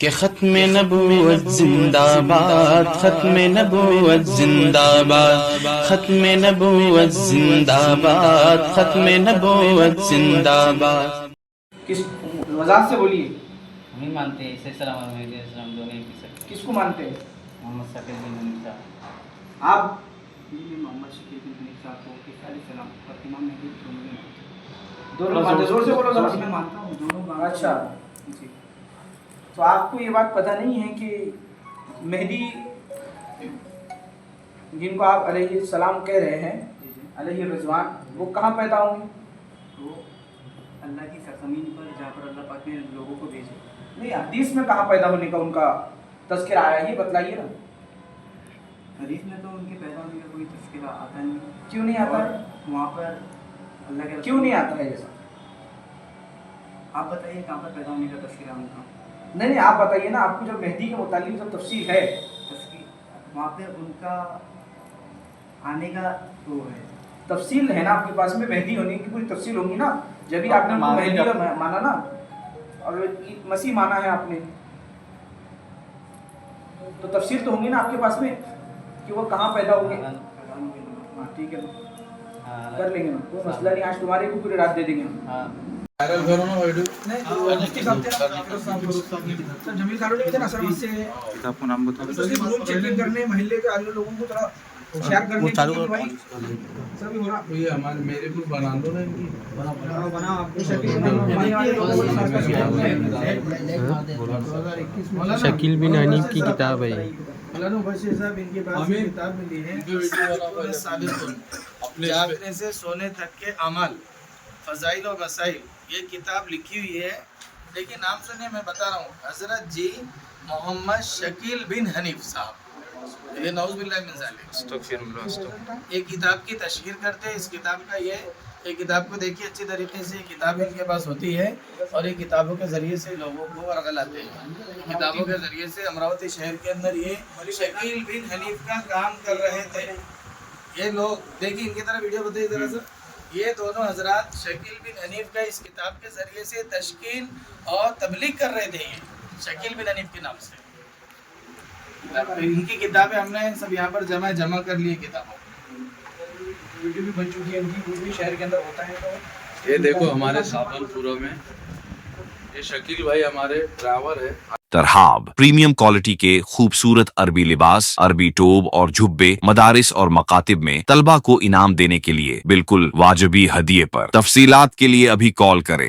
कि खत्म नबूवत जिंदाबाद, खत्म नबूवत जिंदाबाद, खत्म नबूवत जिंदाबाद, खत्म नबूवत जिंदाबाद। किस वजाहत से बोलिए। हम ही मानते हैं इसे सलाम और मेहदी सलाम दोनों एक ही सकते। किसको मानते हैं मोहम्मद शकील बिन हनीफ साहब। आप? मोहम्मद शकील बिन हनीफ साहब को ईसा अलैहिस्सलाम और इमाम मेहदी दोनों मानते हैं? जोर से बोलो जरा। मैं मानता हूँ दोनों मानता हूँ। अच्छा, जी। तो आपको ये बात पता नहीं है कि मेहदी जिनको आप अलैहि सलाम कह रहे हैं, जी जी। अलैहि रिजवान, वो कहाँ पैदा होंगे? तो अल्लाह की सरजमीन पर जहाँ पर अल्लाह पाक ने लोगों को भेजे। नहीं, हदीस में कहाँ पैदा होने का उनका तज़किरा आया, ये बतलाइए ना। हदीस में तो उनके पैदा होने का कोई तज़किरा आता नहीं। क्यों नहीं आता है? वहाँ पर अल्लाह के क्यों नहीं आता है ऐसा? आप बताइए कहाँ पर पैदा होने का तज़किरा उनका? नहीं, आप बताइए ना। आपको जब मेहदी के मुतालिक जब तफसील है, वहाँ पे उनका आने का वो है, तफसील है ना आपके पास में, मेहदी होने की पूरी तफसील होगी ना। जब भी आपने उनको मेहदी का माना ना, और मसीह माना है आपने, तो तफसील तो होंगी ना आपके पास में कि वो कहाँ पैदा होंगे। हाँ ठीक है, कर लेंगे ना, कोई मसला नहीं। आज तुम्हारे को पूरी रात दे देंगे हम। जमील खानों ने ना सर मुझसे आपको नाम बताओ। चेकिंग करने महल्ले के आगे लोगों को थोड़ा होशियार करने के लिए भाई सर भी हो रहा। ये हमारे मेरे को बना दो ना इनकी बना आपने शकील बिन हनीफ की किताब है। जागने से सोने तक के अमल, फजाइल और मसाइल, ये किताब लिखी हुई है। लेकिन नाम सुनिए, मैं बता रहा हूँ, हजरत जी मोहम्मद शकील बिन हनीफ साहब, ये नौज़ुबिल्लाह मिन ज़ालिक, एक किताब की तशहीर करते हैं। इस किताब का ये किताब को देखिए अच्छी तरीके से, किताब इनके पास होती है और ये किताबों के ज़रिए से लोगों को वर्गलाते हैं। किताबों के ज़रिए से अमरावती शहर के अंदर ये शकील बिन हनीफ का काम कर रहे थे। ये लोग देखिए, इनकी तरह वीडियो बताइए ज़रा सा। ये दोनों हजरात शकील बिन हनीफ का इस किताब के ज़रिए से तशकील और तबलीग कर रहे थे। ये शकील बिन हनीफ के नाम से इनकी किताबें हमने सब यहाँ पर जमा कर लिए किताबों। वीडियो भी बन चुकी है इनकी, वो भी शहर के अंदर होता है। तो ये देखो हमारे साबलपुरा में ये शकील भाई हमारे ड्राइवर है। तरहाब प्रीमियम क्वालिटी के खूबसूरत अरबी लिबास, अरबी टोब और जुब्बे मदारिस और मकातिब में तलबा को इनाम देने के लिए बिल्कुल वाजिबी हदिये पर। तफसीलात के लिए अभी कॉल करें।